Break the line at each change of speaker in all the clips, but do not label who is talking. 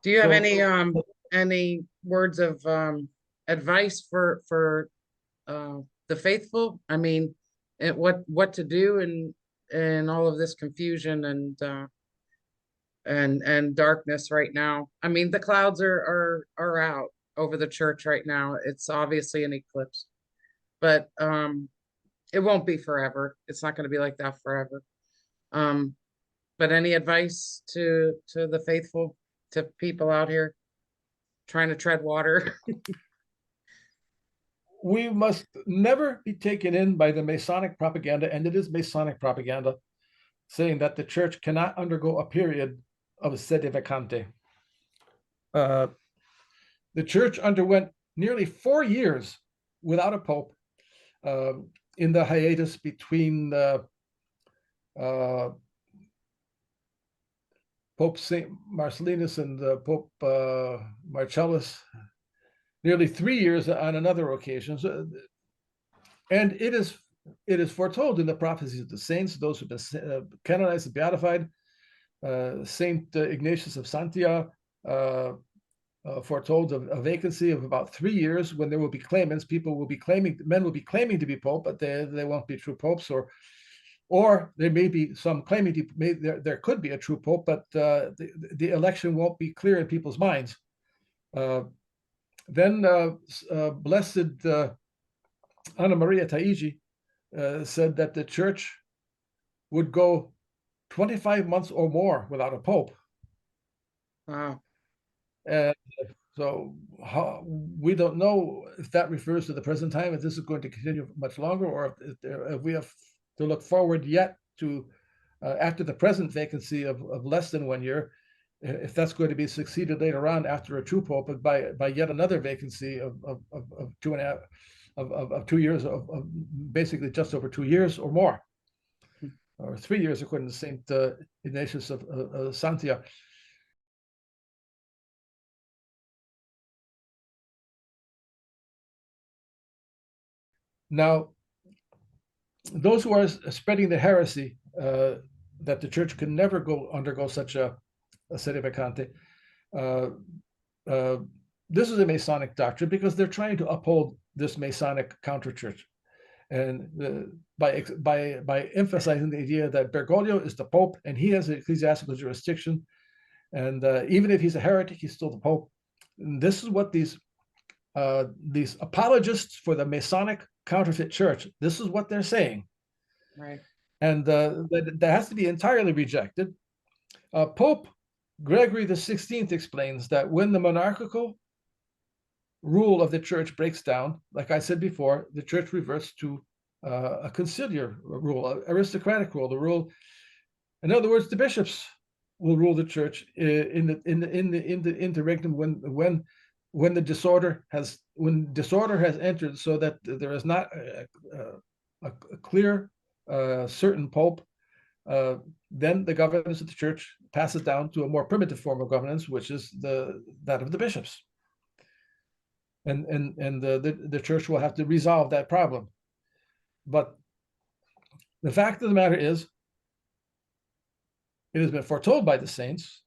Do you have
So
any words of advice for the faithful? I mean, what to do in all of this confusion and darkness right now. I mean, the clouds are out over the church right now. It's obviously an eclipse, but it won't be forever. It's not going to be like that forever. Um, but any advice to the faithful, to people out here trying to tread water?
we must never be taken in by the Masonic propaganda, and it is Masonic propaganda, saying that the church cannot undergo a period of sede vacante. The church underwent nearly 4 years without a pope uh, in the hiatus between uh, Pope St. Marcellinus and Pope Marcellus, nearly 3 years on another occasion. And it is foretold in the prophecies of the saints, those who've been canonized and beatified. Saint Ignatius of Santiago foretold a vacancy of about 3 years when there will be claimants. Men will be claiming to be pope, but they won't be true popes, or there may be some claiming there could be a true pope, but the election won't be clear in people's minds. Then Blessed Anna Maria Taigi said that the church would go 25 months or more without a pope.
Wow.
And so we don't know if that refers to the present time, if this is going to continue much longer, or if we have to look forward yet to after the present vacancy of less than 1 year, if that's going to be succeeded later on after a true pope by yet another vacancy of 2.5 of 2 years, of basically just over 2 years or more, or 3 years according to Saint Ignatius of Santiago. Now, those who are spreading the heresy that the church can never undergo such a sede vacante, this is a Masonic doctrine because they're trying to uphold this Masonic counter-church, and by emphasizing the idea that Bergoglio is the Pope and he has ecclesiastical jurisdiction, and even if he's a heretic, he's still the Pope. And this is what these apologists for the Masonic counterfeit church, this is what they're saying.
Right.
And that has to be entirely rejected. Pope Gregory XVI explains that when the monarchical rule of the church breaks down, like I said before, the church reverts to a conciliar rule, an aristocratic rule, the rule. In other words, the bishops will rule the church in the interregnum when disorder has entered, so that there is not a clear, certain pope. Then the governance of the church passes down to a more primitive form of governance, which is that of the bishops. And the church will have to resolve that problem. But the fact of the matter is, it has been foretold by the saints,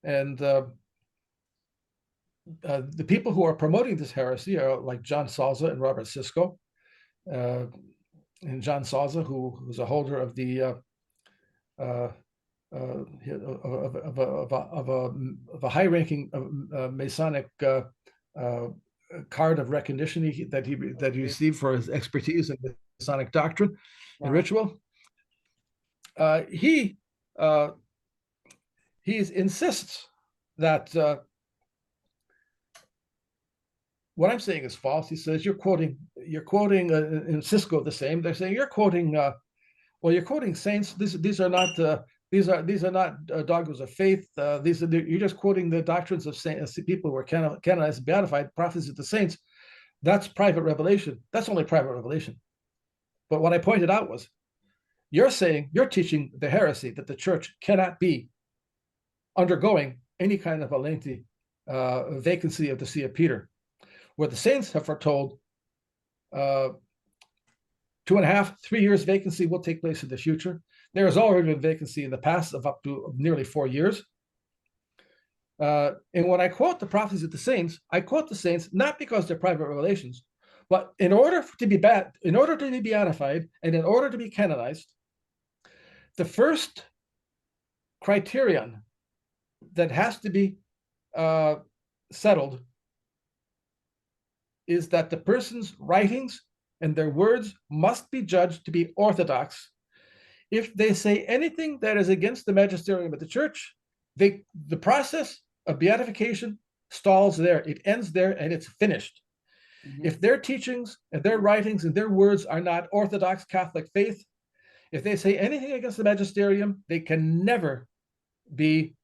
and the people who are promoting this heresy are like John Salza and Robert Sisko. And John Salza, who's a holder of the of a high-ranking Masonic card of recognition that he received for his expertise in Masonic doctrine and ritual. He insists that what I'm saying is false. He says you're quoting in Cisco the same. They're saying you're quoting you're quoting saints. These are not dogmas of faith. You're just quoting the doctrines of saints, people who were canonized and beatified, prophecies of the saints. That's private revelation. That's only private revelation. But what I pointed out was, you're teaching the heresy that the church cannot be undergoing any kind of a lengthy vacancy of the See of Peter, where the saints have foretold 2.5, 3 years vacancy will take place in the future. There has already been vacancy in the past of up to nearly 4 years. And when I quote the prophecies of the saints, I quote the saints not because they're private revelations, but in order to be beatified, and in order to be canonized, the first criterion that has to be settled is that the person's writings and their words must be judged to be orthodox. If they say anything that is against the magisterium of the church, the process of beatification stalls there. It ends there and it's finished. Mm-hmm. If their teachings and their writings and their words are not Orthodox Catholic faith, if they say anything against the magisterium, they can never be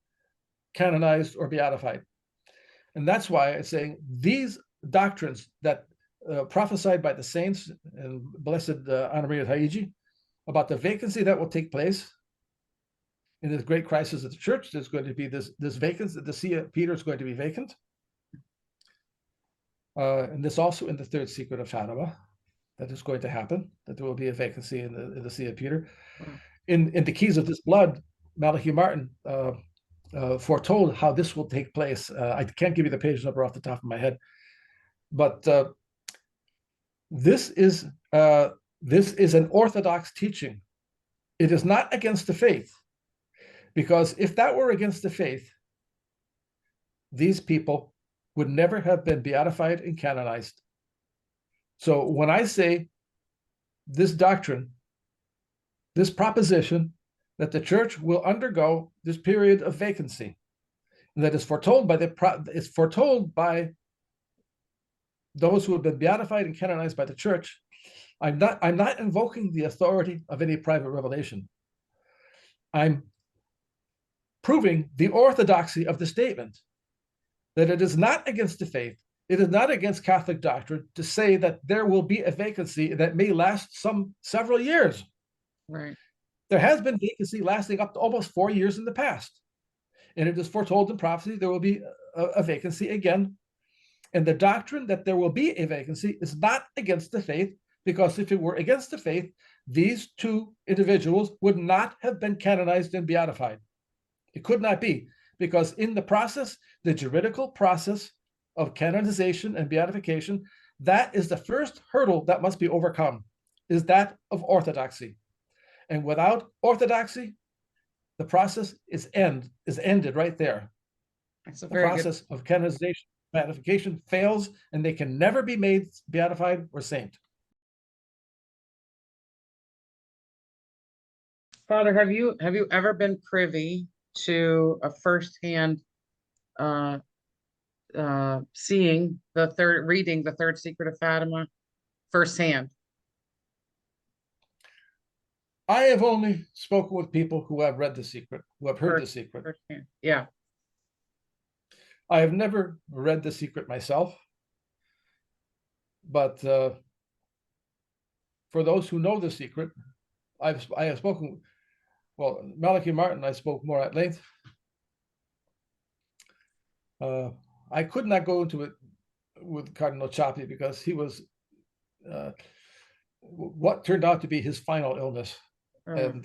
canonized or beatified. And that's why I'm saying these doctrines that prophesied by the saints and Blessed Anna Maria Taigi about the vacancy that will take place in this great crisis of the church, there's going to be this vacancy, the See of Peter is going to be vacant. And this also in the third secret of Fatima, that is going to happen, that there will be a vacancy in the See of Peter. In the Keys of this Blood, Malachi Martin foretold how this will take place. I can't give you the page number off the top of my head, but this is an orthodox teaching. It is not against the faith, because if that were against the faith, these people would never have been beatified and canonized. So when I say this doctrine, this proposition that the church will undergo this period of vacancy, and that is foretold by those who have been beatified and canonized by the church, I'm not invoking the authority of any private revelation. I'm proving the orthodoxy of the statement, that it is not against the faith, it is not against Catholic doctrine to say that there will be a vacancy that may last several years.
Right.
There has been vacancy lasting up to almost 4 years in the past. And it is foretold in prophecy there will be a vacancy again. And the doctrine that there will be a vacancy is not against the faith, because if it were against the faith, these two individuals would not have been canonized and beatified. It could not be, because in the process, the juridical process of canonization and beatification, that is the first hurdle that must be overcome, is that of orthodoxy. And without orthodoxy, the process is ended right there. The process of canonization, beatification fails, and they can never be made beatified or saint.
Father, have you ever been privy to a firsthand reading the third secret of Fatima firsthand?
I have only spoken with people who have read the secret, who have heard the secret.
Firsthand. Yeah.
I have never read the secret myself, but for those who know the secret, I have spoken. Well, Malachi Martin, I spoke more at length. I could not go into it with Cardinal Ciappi because he was what turned out to be his final illness. And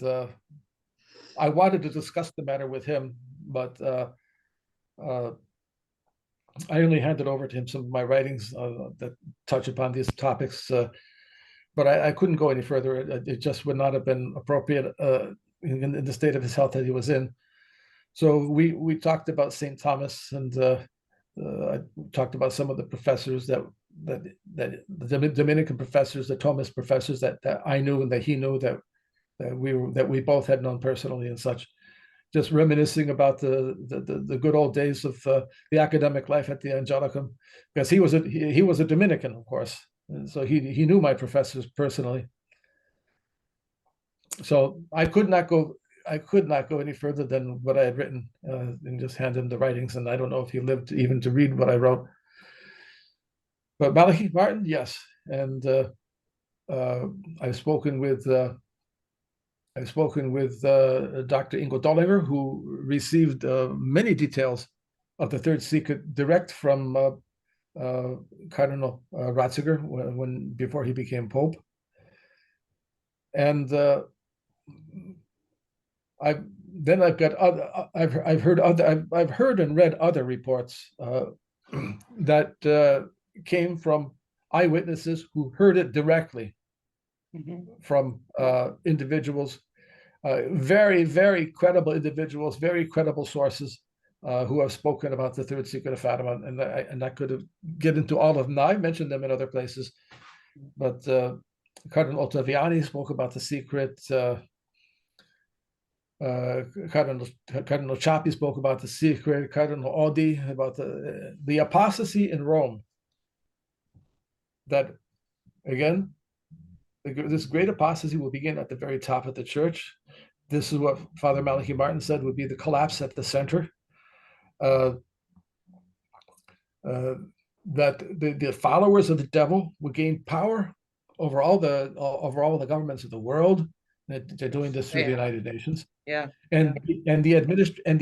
I wanted to discuss the matter with him, but I only handed over to him some of my writings that touch upon these topics, but I couldn't go any further. It just would not have been appropriate in the state of his health that he was in. So we talked about St. Thomas, and I talked about some of the professors that the Dominican professors, the Thomas professors that I knew and that he knew, that we both had known personally and such, just reminiscing about the good old days of the academic life at the Angelicum, because he was a Dominican, of course, and so he knew my professors personally. So I could not go any further than what I had written, and just hand him the writings, and I don't know if he lived even to read what I wrote. But Malachi Martin, yes, and I've spoken with Dr. Ingo Dollinger, who received many details of the third secret direct from Cardinal Ratzinger before he became Pope. And then I've got other. I've heard and read other reports that came from eyewitnesses who heard it directly from individuals, very, very credible individuals, very credible sources who have spoken about the third secret of Fatima, and I could have get into all of them. Now, I've mentioned them in other places, but Cardinal Ottaviani spoke about the secret. Cardinal Ciappi spoke about the secret. Cardinal Odi about the apostasy in Rome. That again, this great apostasy will begin at the very top of the church. This is what Father Malachi Martin said would be the collapse at the center. That the followers of the devil would gain power over all the governments of the world. They're doing this through the United Nations.
Yeah.
And the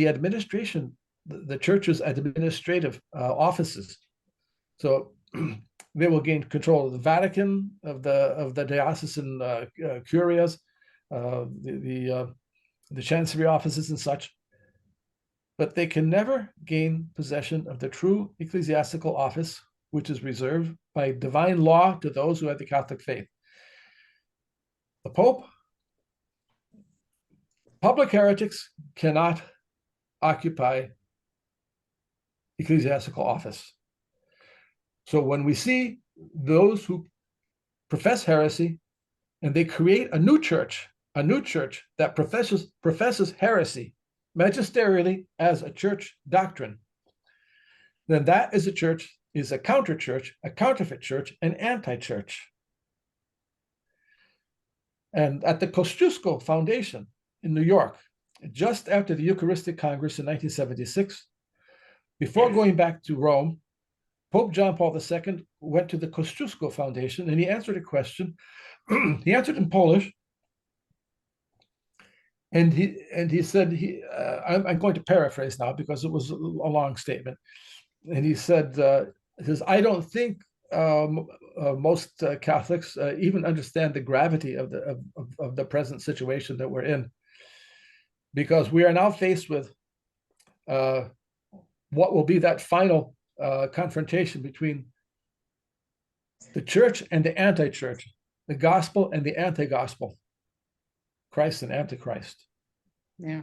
administration, the church's administrative offices. So they will gain control of the Vatican, of the diocesan curias, the chancery offices and such. But they can never gain possession of the true ecclesiastical office, which is reserved by divine law to those who have the Catholic faith. The Pope, public heretics cannot occupy ecclesiastical office. So when we see those who profess heresy and they create a new church that professes heresy magisterially as a church doctrine, then that is a counter church, a counterfeit church, an anti-church. And at the Kosciuszko Foundation in New York, just after the Eucharistic Congress in 1976, before going back to Rome, Pope John Paul II went to the Kosciuszko Foundation and he answered a question. He answered in Polish. And he said, I'm going to paraphrase now because it was a long statement. And he said, I don't think most Catholics even understand the gravity of the present situation that we're in, because we are now faced with what will be that final confrontation between the church and the anti-church, the gospel and the anti-gospel, Christ and Antichrist.
Yeah.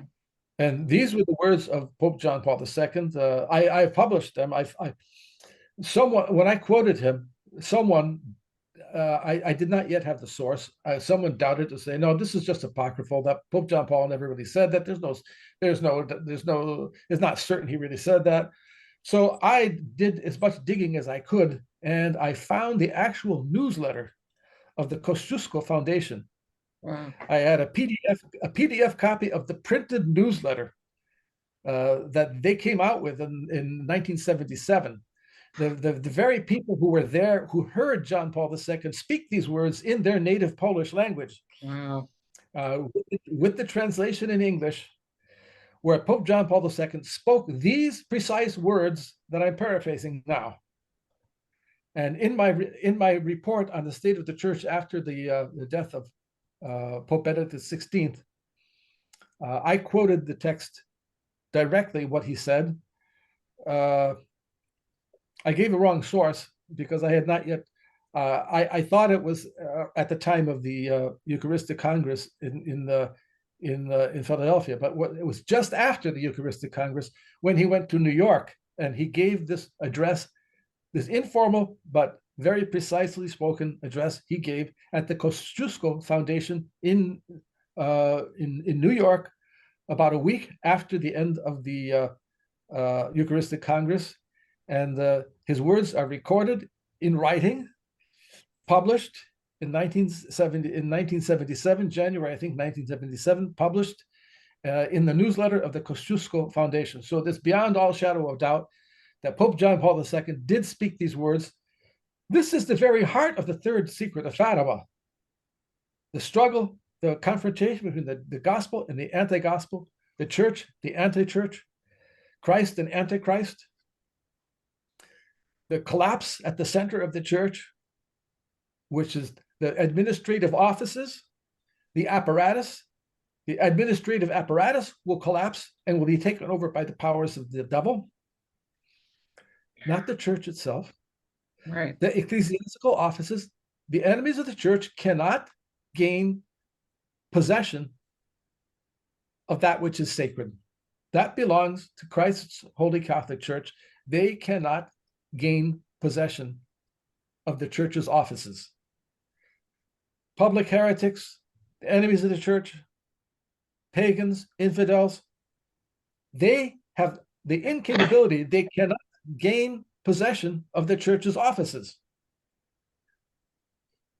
And these were the words of Pope John Paul II. I published them. When I quoted him, I did not yet have the source. Someone doubted to say, no, this is just apocryphal. That Pope John Paul never really said that. It's not certain he really said that. So I did as much digging as I could, and I found the actual newsletter of the Kosciuszko Foundation.
Wow.
I had a PDF copy of the printed newsletter that they came out with in 1977. The very people who were there, who heard John Paul II speak these words in their native Polish language.
Wow.
With the translation in English, where Pope John Paul II spoke these precise words that I'm paraphrasing now. And in my report on the state of the church after the death of Pope Benedict XVI, I quoted the text directly, what he said. I gave a wrong source because I had not yet. I thought it was at the time of the Eucharistic Congress in Philadelphia, but it was just after the Eucharistic Congress when he went to New York and he gave this address, this informal but very precisely spoken address he gave at the Kosciuszko Foundation in New York, about a week after the end of the Eucharistic Congress. And his words are recorded in writing, published in 1977, January, I think 1977, published in the newsletter of the Kosciuszko Foundation. So there's beyond all shadow of doubt that Pope John Paul II did speak these words. This is the very heart of the third secret of Fatima. The struggle, the confrontation between the gospel and the anti-gospel, the church, the anti-church, Christ and Antichrist, the collapse at the center of the church, which is the administrative offices, the apparatus, The administrative apparatus will collapse and will be taken over by the powers of the devil, not the church itself.
Right.
The ecclesiastical offices, the enemies of the church cannot gain possession of that which is sacred. That belongs to Christ's Holy Catholic Church. They cannot gain possession of the church's offices. Public heretics, the enemies of the church, pagans, infidels, they have the incapability, they cannot gain possession of the church's offices.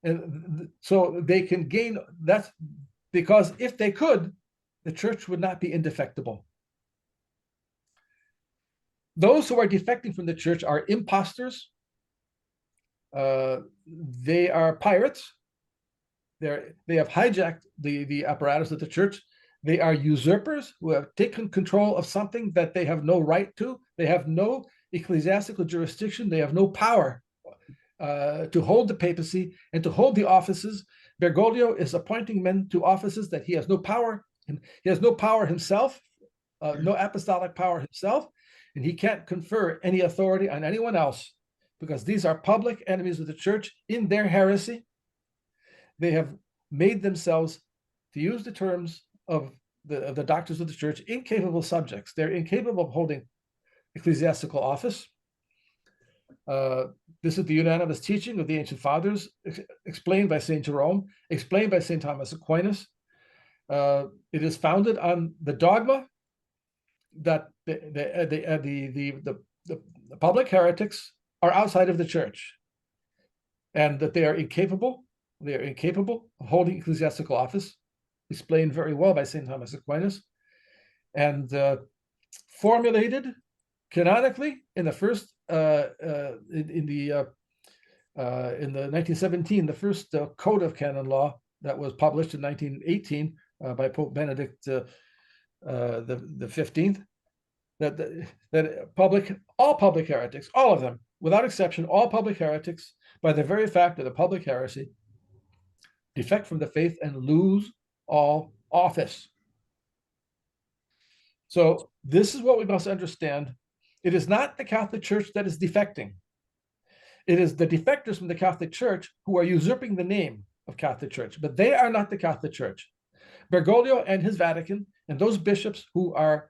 And so they can gain, that's because if they could, the church would not be indefectible. Those who are defecting from the church are imposters. They are pirates. They have hijacked the apparatus of the church. They are usurpers who have taken control of something that they have no right to. They have no ecclesiastical jurisdiction. They have no power to hold the papacy and to hold the offices. Bergoglio is appointing men to offices that he has no power. He has no power himself, no apostolic power himself, and he can't confer any authority on anyone else because these are public enemies of the church in their heresy. They have made themselves, to use the terms of the doctors of the church, incapable subjects. They're incapable of holding ecclesiastical office. This is the unanimous teaching of the ancient fathers, explained by St. Jerome, explained by St. Thomas Aquinas. It is founded on the dogma that the public heretics are outside of the church, and that they are incapable of holding ecclesiastical office, explained very well by St. Thomas Aquinas, and formulated canonically in the first in the 1917, the first code of canon law that was published in 1918 by Pope Benedict the 15th. All public heretics, all of them, without exception, all public heretics, by the very fact of the public heresy, defect from the faith and lose all office. So this is what we must understand. It is not the Catholic Church that is defecting. It is the defectors from the Catholic Church who are usurping the name of Catholic Church, but they are not the Catholic Church. Bergoglio and his Vatican and those bishops who are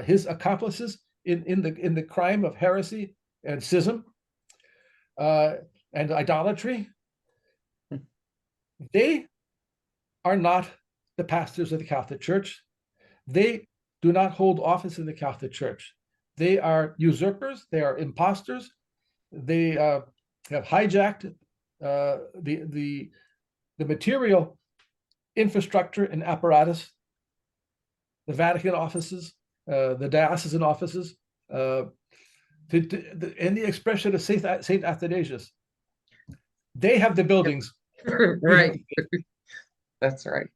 his accomplices in the crime of heresy and schism and idolatry, they are not the pastors of the Catholic Church. They do not hold office in the Catholic Church. They are usurpers. They are imposters. They have hijacked the material infrastructure and apparatus, the Vatican offices, the diocesan offices, in the expression of Saint Athanasius. They have the buildings.
Right. That's right.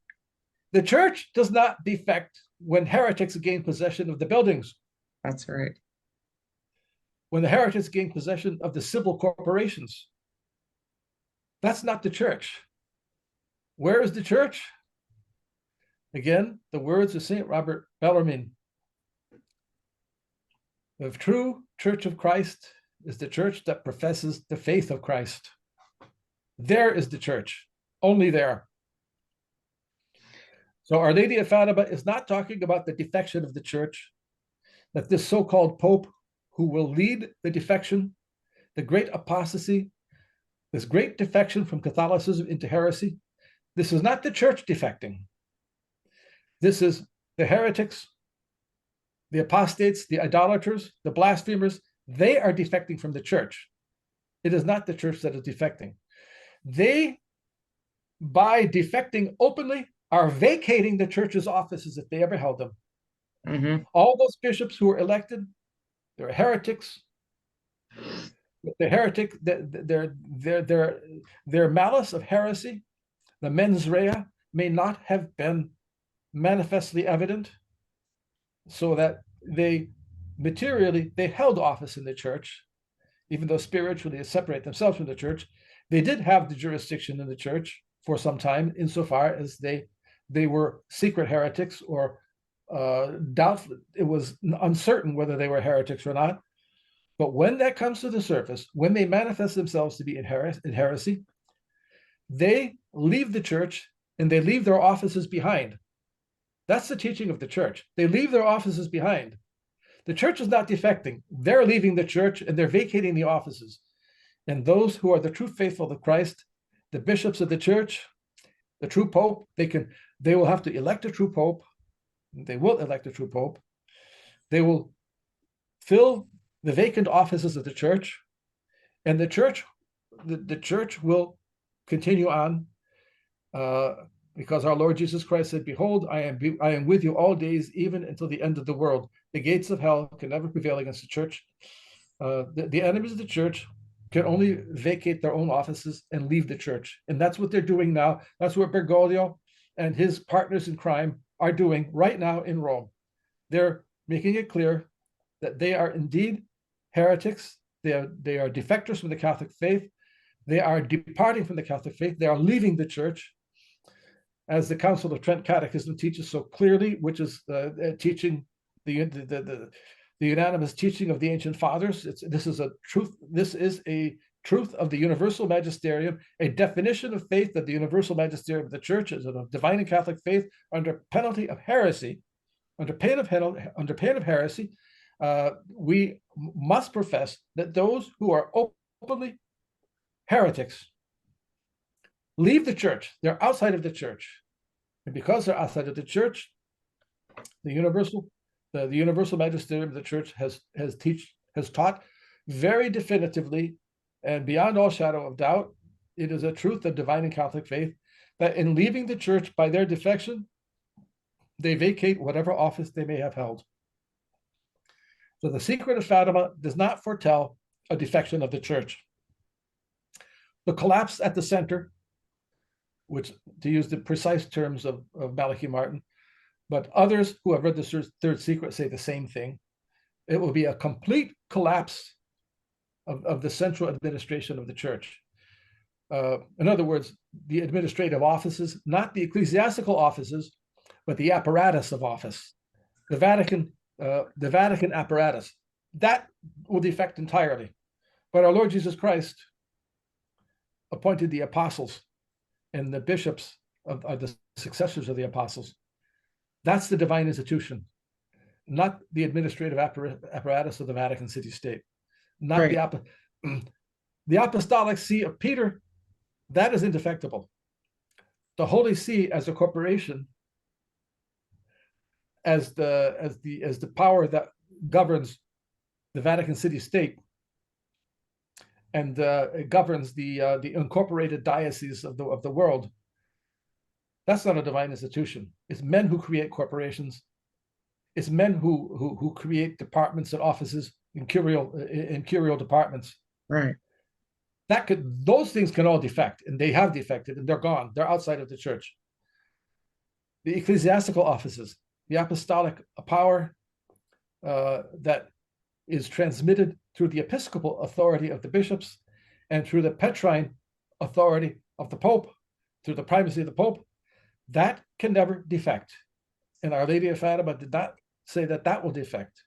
The church does not defect when heretics gain possession of the buildings.
That's right.
When the heretics gain possession of the civil corporations. That's not the church. Where is the church? Again, the words of St. Robert Bellarmine. The true Church of Christ is the church that professes the faith of Christ. There is the church, only there. So Our Lady of Fatima is not talking about the defection of the church, that this so-called Pope who will lead the defection, the great apostasy, this great defection from Catholicism into heresy, this is not the church defecting. This is the heretics, the apostates, the idolaters, the blasphemers. They are defecting from the church. It is not the church that is defecting. They, by defecting openly, are vacating the church's offices if they ever held them.
Mm-hmm.
All those bishops who were elected, they're heretics. The heretic, their malice of heresy, the mens rea, may not have been manifestly evident, so that they materially, they held office in the church, even though spiritually they separate themselves from the church. They did have the jurisdiction in the church for some time, insofar as they they were secret heretics or doubtful. It was uncertain whether they were heretics or not. But when that comes to the surface, when they manifest themselves to be in heresy, they leave the church and they leave their offices behind. That's the teaching of the church. They leave their offices behind. The church is not defecting. They're leaving the church and they're vacating the offices. And those who are the true faithful to Christ, the bishops of the church, the true pope, they will have to elect a true pope. They will elect a true pope. They will fill the vacant offices of the church, and the church will continue on, because our Lord Jesus Christ said, "Behold, I am with you all days, even until the end of the world." The gates of hell can never prevail against the church. The enemies of the church can only vacate their own offices and leave the church, and that's what they're doing now. That's what Bergoglio and his partners in crime are doing right now in Rome. They're making it clear that they are indeed heretics. They are defectors from the Catholic faith. They are departing from the Catholic faith. They are leaving the church, as the Council of Trent Catechism teaches so clearly, which is teaching the unanimous teaching of the ancient fathers. This is a truth. This is a truth of the universal magisterium, a definition of faith that the universal magisterium of the church is a divine and Catholic faith under penalty of heresy, under pain of heresy. We must profess that those who are openly heretics leave the church. They're outside of the church, and because they're outside of the church, the universal magisterium of the church has taught very definitively and beyond all shadow of doubt. It is a truth of divine and Catholic faith that in leaving the church by their defection, they vacate whatever office they may have held. So the secret of Fatima does not foretell a defection of the church. The collapse at the center, which, to use the precise terms of Malachi Martin, but others who have read the Third Secret say the same thing. It will be a complete collapse of the central administration of the church. In other words, the administrative offices, not the ecclesiastical offices, but the apparatus of office, the Vatican apparatus, that will defect entirely. But our Lord Jesus Christ appointed the apostles and the bishops are the successors of the apostles. That's the divine institution, not the administrative apparatus of the Vatican City State, not right. The apostolic see of Peter, that is indefectible. The Holy See as a corporation, as the power that governs the Vatican City State and governs the incorporated dioceses of the world, that's not a divine institution. It's men who create corporations. It's men who create departments and offices in curial departments.
Right.
Those things can all defect, and they have defected, and they're gone. They're outside of the church. The ecclesiastical offices, the apostolic power that is transmitted through the episcopal authority of the bishops and through the Petrine authority of the Pope, through the primacy of the Pope, that can never defect. And Our Lady of Fatima did not say that will defect.